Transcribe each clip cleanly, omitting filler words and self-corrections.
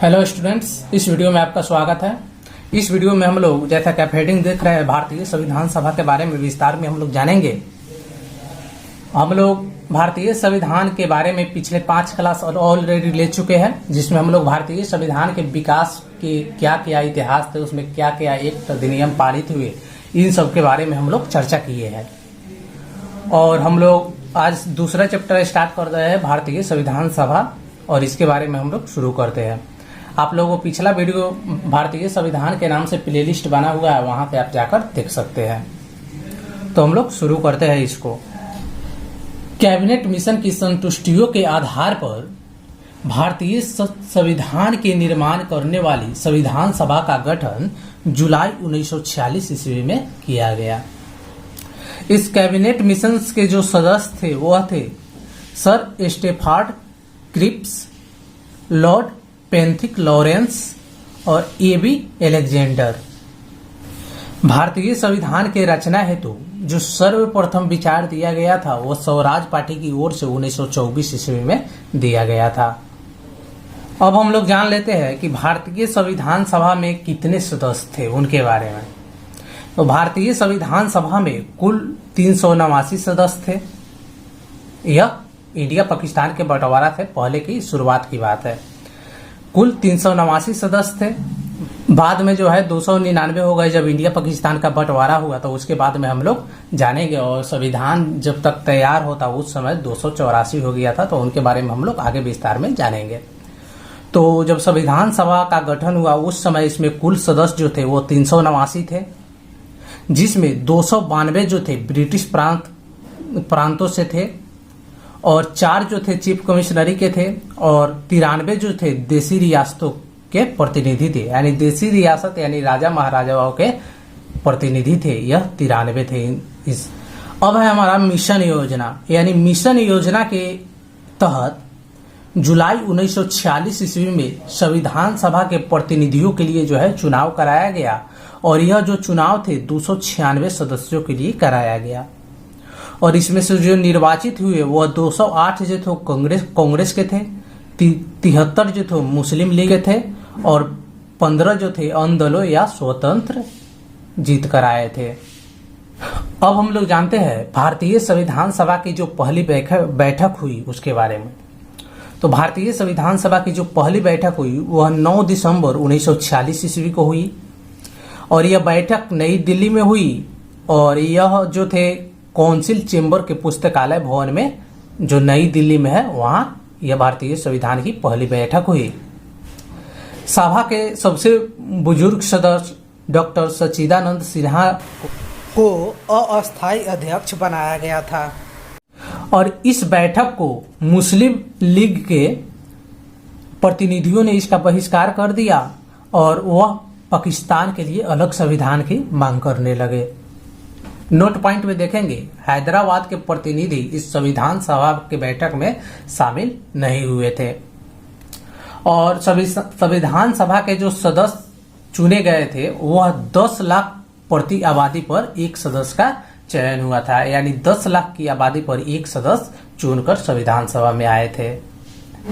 Hello students, इस video में आपका स्वागत है। इस वीडियो में हम लोग, जैसा कि आप हेडिंग देख रहे हैं, भारतीय संविधान सभा के बारे में विस्तार में हम लोग जानेंगे। हम लोग भारतीय संविधान के बारे में पिछले 5 क्लास ऑलरेडी ले चुके हैं, जिसमें हम लोग भारतीय संविधान के विकास के क्या क्या इतिहास थे, उसमें क्या क्या एक्ट अधिनियम पारित हुए, इन सब के बारे में हम लोग चर्चा किए हैं। और हम लोग आज दूसरा चैप्टर स्टार्ट कर रहे हैं, भारतीय संविधान सभा, और इसके बारे में हम लोग शुरू करते हैं। आप लोगों को पिछला वीडियो भारतीय संविधान के नाम से प्लेलिस्ट बना हुआ है, वहां पे आप जाकर देख सकते हैं। तो हम लोग शुरू करते हैं इसको। कैबिनेट मिशन की संतुष्टियों के आधार पर भारतीय संविधान के निर्माण करने वाली संविधान सभा का गठन जुलाई 1946 ईस्वी में किया गया। इस कैबिनेट मिशन के जो सदस्य थे वह थे सर स्टेफार्ड क्रिप्स, लॉर्ड पेंथिक लॉरेंस और एबी अलेक्जेंडर। भारतीय संविधान के रचना हेतु जो सर्वप्रथम विचार दिया गया था वह स्वराज पार्टी की ओर से 1924 ईस्वी में दिया गया था। अब हम लोग जान लेते हैं कि भारतीय संविधान सभा में कितने सदस्य थे उनके बारे में। तो भारतीय संविधान सभा में कुल 389 सदस्य थे। यह इंडिया पाकिस्तान के बंटवारा से पहले की शुरुआत की बात है। कुल 389 सदस्य थे। बाद में जो है 299 हो गए जब इंडिया पाकिस्तान का बंटवारा हुआ, तो उसके बाद में हम लोग जानेंगे। और संविधान जब तक तैयार होता उस समय 284 हो गया था, तो उनके बारे में हम लोग आगे विस्तार में जानेंगे। तो जब संविधान सभा का गठन हुआ उस समय इसमें कुल सदस्य जो थे वो 389 थे, जिसमें 292 जो थे ब्रिटिश प्रांतों से थे, और 4 जो थे चीफ कमिश्नरी के थे, और 93 जो थे देसी रियासतों के प्रतिनिधि थे। यानी देसी रियासत यानी राजा महाराजाओं के प्रतिनिधि थे, यह 93 थे। अब है हमारा मिशन योजना। यानी मिशन योजना के तहत जुलाई 1946 ईस्वी में संविधान सभा के प्रतिनिधियों के लिए जो है चुनाव कराया गया, और यह जो चुनाव थे 296 सदस्यों के लिए कराया गया। और इसमें से जो निर्वाचित हुए वह 208 जो थे कांग्रेस के थे, 73 जो थे मुस्लिम लीग के थे, और 15 जो थे अन्य दलों या स्वतंत्र जीत कर आए थे। अब हम लोग जानते हैं भारतीय संविधान सभा की जो पहली बैठक हुई उसके बारे में। तो भारतीय संविधान सभा की जो पहली बैठक हुई वह 9 दिसंबर 1946 ईस्वी को हुई, और यह बैठक नई दिल्ली में हुई। और यह जो थे काउंसिल चेंबर के पुस्तकालय भवन में जो नई दिल्ली में है, वहां यह भारतीय संविधान की पहली बैठक हुई। सभा के सबसे बुजुर्ग सदस्य डॉक्टर सच्चिदानंद सिन्हा को अस्थायी अध्यक्ष बनाया गया था, और इस बैठक को मुस्लिम लीग के प्रतिनिधियों ने इसका बहिष्कार कर दिया, और वह पाकिस्तान के लिए अलग संविधान की मांग करने लगे। नोट पॉइंट में देखेंगे हैदराबाद के प्रतिनिधि इस संविधान सभा के बैठक में शामिल नहीं हुए थे। और संविधान सभा के जो सदस्य चुने गए थे वह 10 लाख प्रति आबादी पर एक सदस्य का चयन हुआ था। यानी 10 लाख की आबादी पर एक सदस्य चुनकर संविधान सभा में आए थे।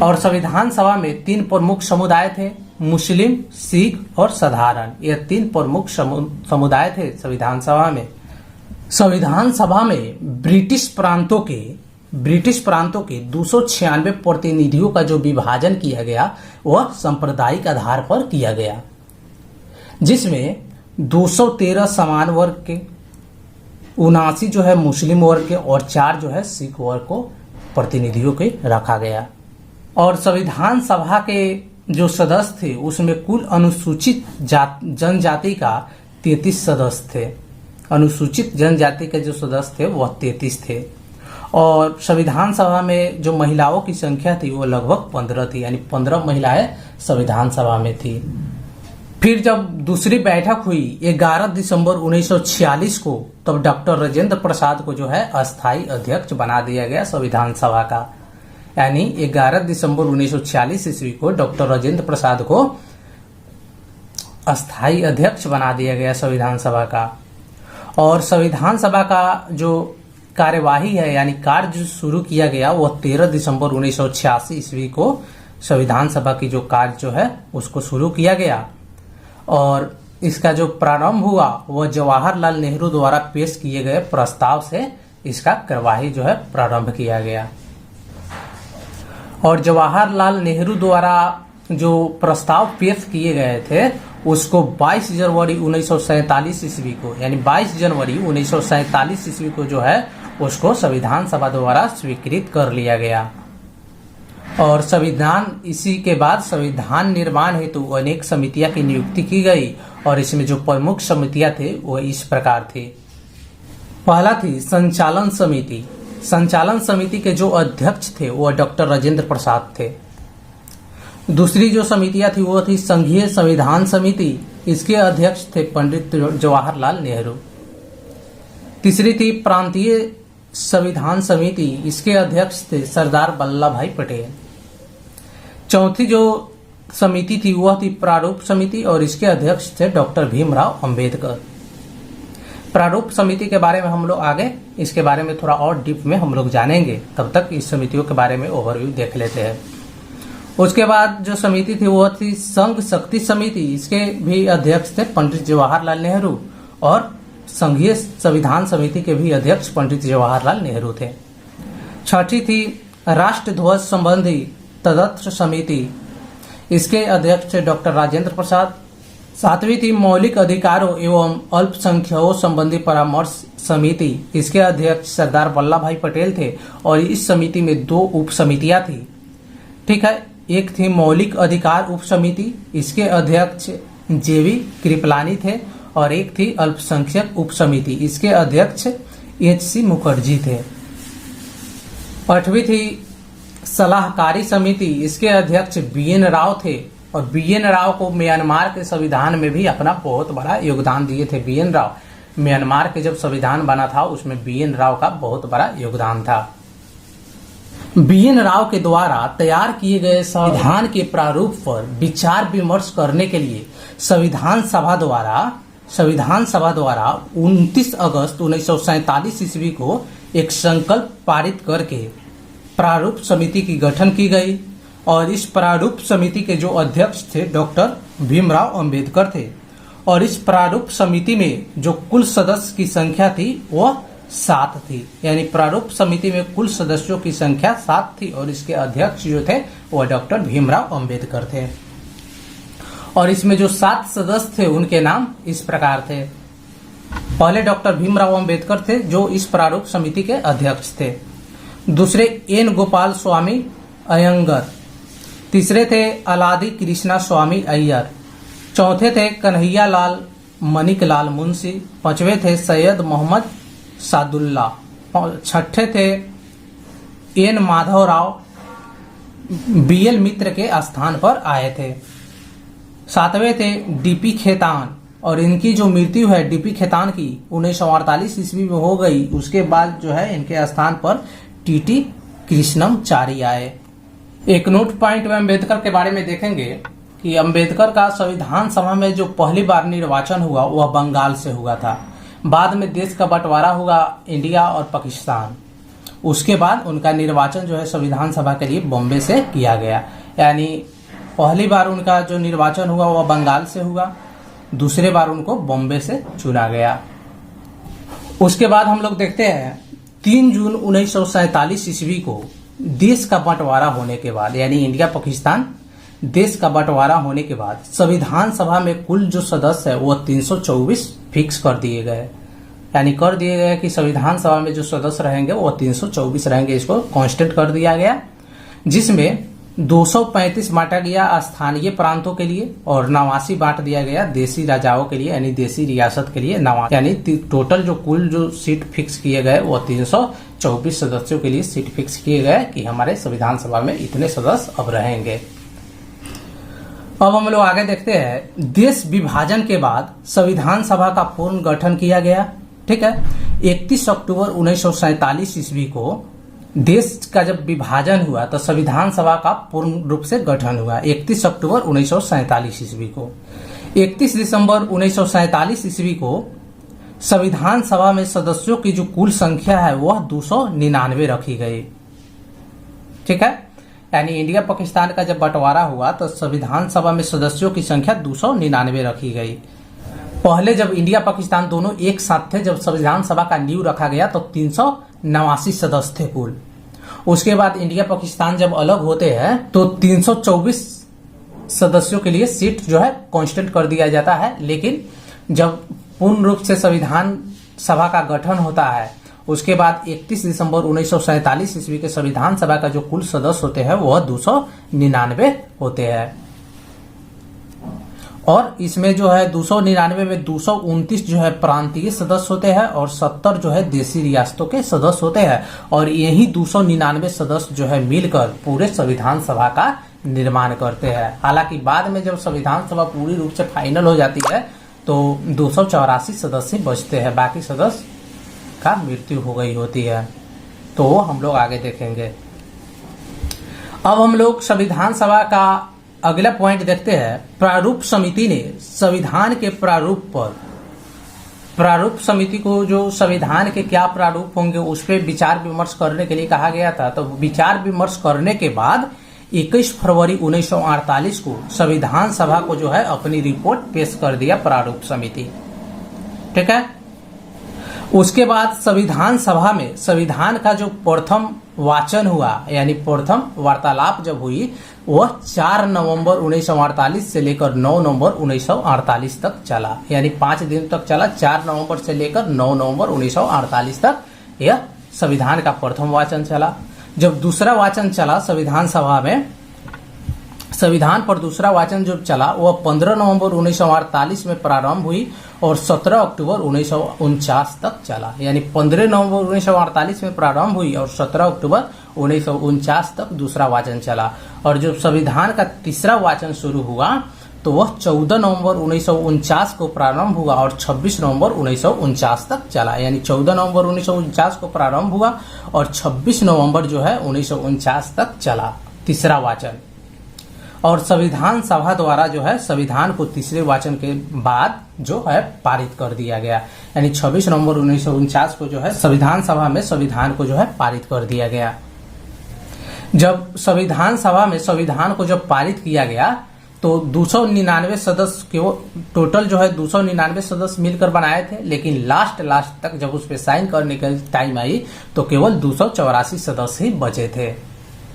और संविधान सभा में 3 प्रमुख समुदाय थे, मुस्लिम, सिख और साधारण। यह 3 प्रमुख समुदाय थे संविधान सभा में। संविधान सभा में ब्रिटिश प्रांतों के 296 प्रतिनिधियों का जो विभाजन किया गया वह सांप्रदायिक आधार पर किया गया, जिसमें 213 समान वर्ग के, 79 जो है मुस्लिम वर्ग के, और 4 जो है सिख वर्ग को प्रतिनिधियों के रखा गया। और संविधान सभा के जो सदस्य थे उसमें कुल अनुसूचित जनजाति का 33 सदस्य थे। अनुसूचित जनजाति के जो सदस्य थे वह 33 थे। और संविधान सभा में जो महिलाओं की संख्या थी वो लगभग 15 थी। यानी 15 महिलाएं संविधान सभा में थी। फिर जब दूसरी बैठक हुई 11 दिसंबर 1946 को, तब डॉक्टर राजेंद्र प्रसाद को जो है अस्थायी अध्यक्ष बना दिया गया संविधान सभा का। यानी 11 दिसंबर 1946 ईस्वी को डॉक्टर राजेंद्र प्रसाद को अस्थायी अध्यक्ष बना दिया गया संविधान सभा का। और संविधान सभा का जो कार्यवाही है यानी कार्य जो शुरू किया गया वह 13 दिसंबर 1986 ईस्वी को संविधान सभा की जो कार्य जो है उसको शुरू किया गया। और इसका जो प्रारंभ हुआ वह जवाहरलाल नेहरू द्वारा पेश किए गए प्रस्ताव से इसका कार्यवाही जो है प्रारंभ किया गया। और जवाहरलाल नेहरू द्वारा जो प्रस्ताव पेश किए गए थे उसको 22 जनवरी 1947 ईस्वी को, यानी 22 जनवरी 1947 ईस्वी को जो है उसको संविधान सभा द्वारा स्वीकृत कर लिया गया। और संविधान इसी के बाद संविधान निर्माण हेतु अनेक समितियां की नियुक्ति की गई और इसमें जो प्रमुख समितियां थे वो इस प्रकार थी। पहला थी संचालन समिति। संचालन समिति के जो अध्यक्ष थे वो डॉक्टर राजेंद्र प्रसाद थे। दूसरी जो समितियां थी वो थी संघीय संविधान समिति, इसके अध्यक्ष थे पंडित जवाहरलाल नेहरू। तीसरी थी प्रांतीय संविधान समिति, इसके अध्यक्ष थे सरदार वल्लभ भाई पटेल। चौथी जो समिति थी वह थी प्रारूप समिति और इसके अध्यक्ष थे डॉक्टर भीमराव अंबेडकर। प्रारूप समिति के बारे में हम लोग आगे इसके बारे में थोड़ा और डीप में हम लोग जानेंगे, तब तक इस समितियों के बारे में ओवरव्यू देख लेते हैं। उसके बाद जो समिति थी वह थी संघ शक्ति समिति, इसके भी अध्यक्ष थे पंडित जवाहरलाल नेहरू और संघीय संविधान समिति के भी अध्यक्ष पंडित जवाहरलाल नेहरू थे। छठी थी राष्ट्र ध्वज संबंधी तदर्थ समिति, इसके अध्यक्ष थे डॉक्टर राजेंद्र प्रसाद। सातवीं थी मौलिक अधिकारों एवं अल्पसंख्यकों संबंधी परामर्श समिति, इसके अध्यक्ष सरदार वल्लभ भाई पटेल थे और इस समिति में 2 उप समितियां थी। ठीक है, एक थी मौलिक अधिकार उप समिति, इसके अध्यक्ष जेवी कृपलानी थे और एक थी अल्पसंख्यक उप समिति, इसके अध्यक्ष एच.सी. मुखर्जी थे। 8वीं थी सलाहकारी समिति, इसके अध्यक्ष बी.एन. राव थे और बी.एन. राव को म्यांमार के संविधान में भी अपना बहुत बड़ा योगदान दिए थे। बी.एन. राव, म्यांमार के जब संविधान बना था उसमें बी.एन. राव का बहुत बड़ा योगदान था। बी.एन. राव के द्वारा तैयार किए गए संविधान के प्रारूप पर विचार विमर्श करने के लिए संविधान सभा द्वारा 29 अगस्त 1947 ईस्वी को एक संकल्प पारित करके प्रारूप समिति की गठन की गई और इस प्रारूप समिति के जो अध्यक्ष थे डॉक्टर भीमराव अंबेडकर थे। और इस प्रारूप समिति में जो कुल सदस्य की संख्या थी वह 7 थी, यानी प्रारूप समिति में कुल सदस्यों की संख्या 7 थी और इसके अध्यक्ष जो थे वह डॉक्टर भीमराव अंबेडकर थे। और इसमें जो 7 सदस्य थे उनके नाम इस प्रकार थे। पहले डॉक्टर भीमराव अंबेडकर थे जो इस प्रारूप समिति के अध्यक्ष थे। दूसरे एन गोपाल स्वामी अयंगर। तीसरे थे अलादी कृष्णा स्वामी अय्यर। चौथे थे कन्हैया लाल मणिकलाल मुंशी। 5वें थे सैयद मोहम्मद सादुल्ला। 6ठे थे एन माधवराव बीएल मित्र के स्थान पर आए थे। 7वें थे डीपी खेतान और इनकी जो मृत्यु है डीपी खेतान की 1948 ईस्वी में हो गई। उसके बाद जो है इनके स्थान पर टीटी कृष्णमचारी आए। एक नोट पॉइंट में अम्बेडकर के बारे में देखेंगे कि अम्बेडकर का संविधान सभा में जो पहली बार निर्वाचन हुआ वह बंगाल से हुआ था। बाद में देश का बंटवारा हुआ इंडिया और पाकिस्तान। उसके बाद उनका निर्वाचन जो है संविधान सभा के लिए बॉम्बे से किया गया, यानी पहली बार उनका जो निर्वाचन हुआ वह बंगाल से हुआ, दूसरे बार उनको बॉम्बे से चुना गया। उसके बाद हम लोग देखते हैं 3 जून 1947 ईस्वी को देश का बंटवारा होने के बाद, यानी इंडिया पाकिस्तान देश का बंटवारा होने के बाद संविधान सभा में कुल जो सदस्य है वो 324 फिक्स कर दिए गए, यानी कर दिए गए कि संविधान सभा में जो सदस्य रहेंगे वो 324 रहेंगे। इसको कांस्टेंट कर दिया गया, जिसमें 235 बांटा गया स्थानीय प्रांतों के लिए और 89 बांट दिया गया देसी राजाओं के लिए, यानी देसी रियासत के लिए 89, यानी टोटल जो कुल जो सीट फिक्स किए गए वो 324 सदस्यों के लिए सीट फिक्स किए गए कि हमारे संविधान सभा में इतने सदस्य अब रहेंगे। अब हम लोग आगे देखते हैं देश विभाजन के बाद संविधान सभा का पूर्ण गठन किया गया। ठीक है, 31 अक्टूबर 1947 ईस्वी को देश का जब विभाजन हुआ तो संविधान सभा का पूर्ण रूप से गठन हुआ 31 अक्टूबर 1947 ईस्वी को। 31 दिसंबर 1947 ईस्वी को संविधान सभा में सदस्यों की जो कुल संख्या है वह 299 रखी गई। ठीक है, यानी इंडिया पाकिस्तान का जब बंटवारा हुआ तो संविधान सभा में सदस्यों की संख्या 299 रखी गई। पहले जब इंडिया पाकिस्तान दोनों एक साथ थे, जब संविधान सभा का नींव रखा गया तो 389 सदस्य थे कुल। उसके बाद इंडिया पाकिस्तान जब अलग होते हैं तो 324 सदस्यों के लिए सीट जो है कांस्टेंट कर दिया जाता है। लेकिन जब पूर्ण रूप से संविधान सभा का गठन होता है उसके बाद 31 दिसंबर 1947 ईस्वी के संविधान सभा का जो कुल सदस्य होते हैं वह 299 होते हैं। और इसमें जो है 299 में 229 जो है प्रांतीय सदस्य होते हैं और 70 जो है देशी रियासतों के सदस्य होते हैं। और यही 299 सदस्य जो है मिलकर पूरे संविधान सभा का निर्माण करते हैं। हालांकि बाद में जब संविधान सभा पूरी रूप से फाइनल हो जाती है तो 284 सदस्य बचते हैं, बाकी सदस्य का मृत्यु हो गई होती है। तो हम लोग आगे देखेंगे। अब हम लोग संविधान सभा का अगला पॉइंट देखते हैं। प्रारूप समिति ने संविधान के प्रारूप समिति को जो संविधान के क्या प्रारूप होंगे उस पर विचार विमर्श करने के लिए कहा गया था। तो विचार विमर्श करने के बाद 21 फरवरी 1948 को संविधान सभा को जो है अपनी रिपोर्ट पेश कर दिया प्रारूप समिति। ठीक है। उसके बाद संविधान सभा में संविधान का जो प्रथम वाचन हुआ यानी प्रथम वार्तालाप जब हुई वह 4 नवंबर 1948 से लेकर 9 नवंबर 1948 तक चला, यानी 5 दिन तक चला। 4 नवंबर से लेकर 9 नवंबर 1948 तक यह संविधान का प्रथम वाचन चला। जब दूसरा वाचन चला संविधान सभा में, संविधान पर दूसरा वाचन जो चला वह 15 नवंबर 1948 में प्रारंभ हुई और 17 अक्टूबर 1949 तक चला, यानी 15 नवंबर 1948 में प्रारंभ हुई और 17 अक्टूबर 1949 तक दूसरा वाचन चला। और जब संविधान का तीसरा वाचन शुरू हुआ तो वह 14 नवंबर 1949 को प्रारंभ हुआ और 26 नवंबर 1949 तक चला, यानी 14 नवंबर 1949 को प्रारंभ हुआ और 26 नवंबर जो है 1949 तक चला तीसरा वाचन। और संविधान सभा द्वारा जो है संविधान को तीसरे वाचन के बाद जो है पारित कर दिया गया, यानी 26 नवंबर 1949 को जो है संविधान सभा में संविधान को जो है पारित कर दिया गया। जब संविधान सभा में संविधान को जब पारित किया गया तो 299 सदस्य के टोटल जो है 299 सदस्य मिलकर बनाए थे, लेकिन लास्ट तक जब उस पर साइन करने का टाइम आई तो केवल 284 सदस्य ही बचे थे,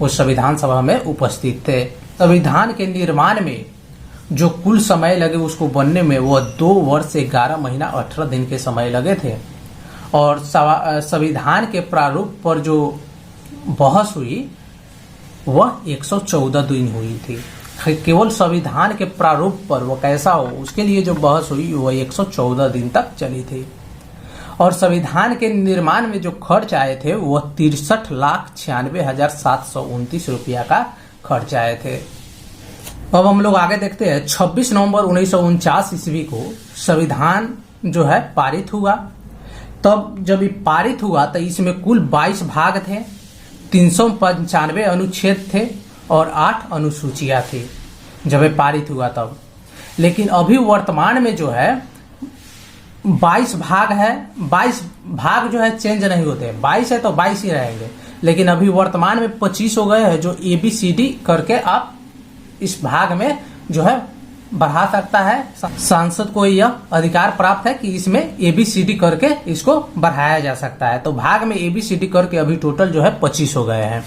उस संविधान सभा में उपस्थित थे। संविधान के निर्माण में जो कुल समय लगे उसको बनने में वह 2 वर्ष 11 महीना 18 दिन के समय लगे थे। और संविधान के प्रारूप पर जो बहस हुई वह 114 दिन हुई थी। केवल संविधान के प्रारूप पर वो कैसा हो उसके लिए जो बहस हुई वह 114 दिन तक चली थी। और संविधान के निर्माण में जो खर्च आए थे वह 63,96,729 रुपया का खर्च आए थे। अब हम लोग आगे देखते हैं। 26 नवंबर 1949 ईस्वी को संविधान जो है पारित हुआ। तब जब ये पारित हुआ तो इसमें कुल 22 भाग थे, 395 अनुच्छेद थे और 8 अनुसूचियां थी जब ये पारित हुआ तब। लेकिन अभी वर्तमान में जो है 22 भाग है, 22 भाग जो है चेंज नहीं होते, 22 है तो 22 ही रहेंगे। लेकिन अभी वर्तमान में 25 हो गए हैं जो ABCD करके आप इस भाग में जो है बढ़ा सकता है। सांसद को यह अधिकार प्राप्त है कि इसमें ABCD करके इसको बढ़ाया जा सकता है। तो भाग में ABCD करके अभी टोटल जो है 25 हो गए हैं।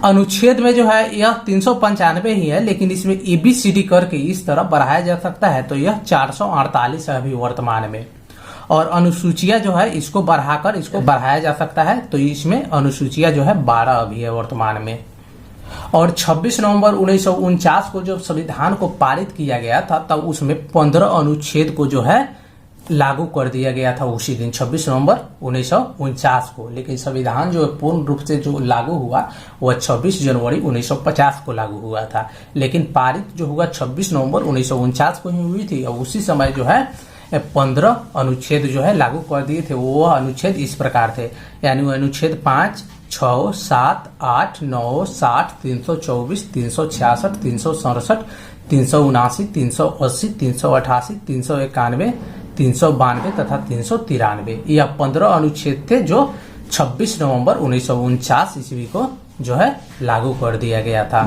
अनुच्छेद में जो है यह 395 ही है, लेकिन इसमें ABCD करके इस तरह बढ़ाया जा सकता है तो यह 448 है अभी वर्तमान में। और अनुसूचियां जो है इसको बढ़ाकर इसको बढ़ाया जा सकता है तो इसमें अनुसूचियां जो है 12 अभी है वर्तमान में। और 26 नवंबर 1949 को जब संविधान को पारित किया गया था तब उसमें 15 अनुच्छेद को जो है लागू कर दिया गया था उसी दिन 26 नवंबर 1949 को। लेकिन संविधान जो पूर्ण रूप से जो लागू हुआ वह 26 जनवरी 1950 को लागू हुआ था, लेकिन पारित जो हुआ 26 नवंबर 1949 को ही हुई थी। और उसी समय जो है 15 अनुच्छेद जो है लागू कर दिए थे। वो अनुच्छेद इस प्रकार थे, यानी अनुच्छेद 5, 6, 7, 8, 9, 60, 324, 366, 367, 379, 380, 388, 391, 392 तथा 393 यह 15 अनुच्छेद थे जो 26 नवंबर 1949 ईस्वी को जो है लागू कर दिया गया था।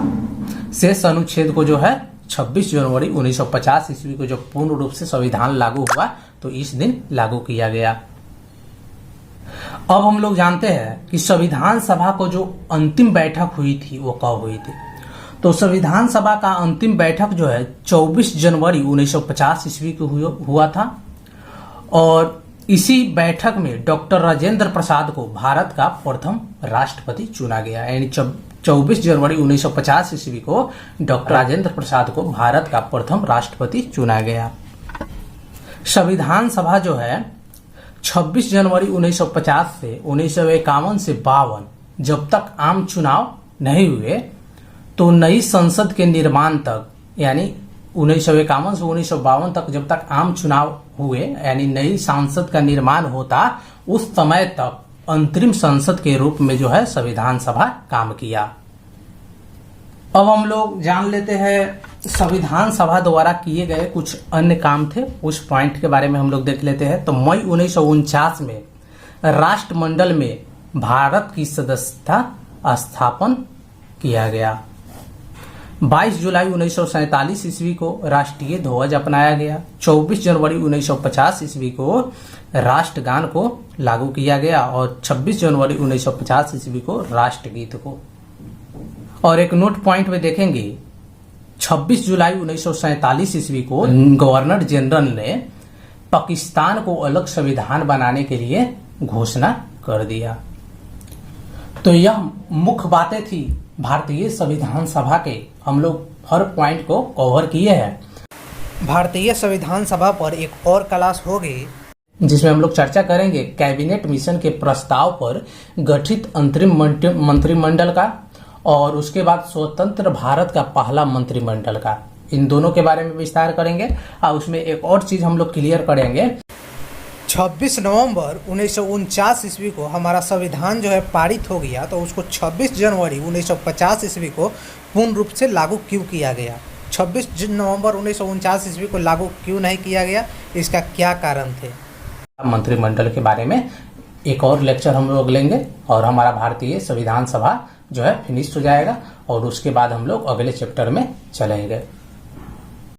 शेष अनुच्छेद को जो है 26 जनवरी 1950 ईस्वी को जब पूर्ण रूप से संविधान लागू हुआ तो इस दिन लागू किया गया। अब हम लोग जानते हैं कि संविधान सभा को जो अंतिम बैठक हुई थी वो कब हुई थी। तो संविधान सभा का अंतिम बैठक जो है 24 जनवरी 1950 ईस्वी को हुआ था और इसी बैठक में डॉक्टर राजेंद्र प्रसाद को भारत का प्रथम राष्ट्रपति चुना गया। यानी 24 जनवरी 1950 ईस्वी को डॉक्टर राजेंद्र प्रसाद को भारत का प्रथम राष्ट्रपति चुना गया। संविधान सभा जो है 26 जनवरी 1950 से 1951 से 52 जब तक आम चुनाव नहीं हुए तो नई संसद के निर्माण तक, यानी 1951 से 1952 तक जब तक आम चुनाव हुए यानी नई संसद का निर्माण होता, उस समय तक अंतरिम संसद के रूप में जो है संविधान सभा काम किया। अब हम लोग जान लेते हैं संविधान सभा द्वारा किए गए कुछ अन्य काम थे, उस पॉइंट के बारे में हम लोग देख लेते हैं। तो मई 1949 में राष्ट्रमंडल में भारत की सदस्यता स्थापन किया गया। 22 जुलाई 1947 ईस्वी को राष्ट्रीय ध्वज अपनाया गया। 24 जनवरी 1950 ईस्वी को राष्ट्रगान को लागू किया गया और 26 जनवरी 1950 ईस्वी को राष्ट्रगीत को। और एक नोट पॉइंट में देखेंगे 26 जुलाई 1947 ईस्वी को गवर्नर जनरल ने पाकिस्तान को अलग संविधान बनाने के लिए घोषणा कर दिया। तो यह मुख्य बातें थी भारतीय संविधान सभा के, हम लोग हर पॉइंट को कवर किए हैं। भारतीय संविधान सभा पर एक और क्लास होगी जिसमें हम लोग चर्चा करेंगे कैबिनेट मिशन के प्रस्ताव पर गठित अंतरिम मंत्रिमंडल का और उसके बाद स्वतंत्र भारत का पहला मंत्रिमंडल का। इन दोनों के बारे में विस्तार करेंगे और उसमें एक और चीज हम लोग क्लियर करेंगे। 26 नवंबर 1949 ईस्वी को हमारा संविधान जो है पारित हो गया, तो उसको 26 जनवरी 1950 ईस्वी को पूर्ण रूप से लागू क्यों किया गया? 26 नवंबर 1949 ईस्वी को लागू क्यों नहीं किया गया, इसका क्या कारण थे? मंत्रिमंडल के बारे में एक और लेक्चर हम लोग लेंगे और हमारा भारतीय संविधान सभा जो है फिनिश हो जाएगा और उसके बाद हम लोग अगले चैप्टर में चलेंगे।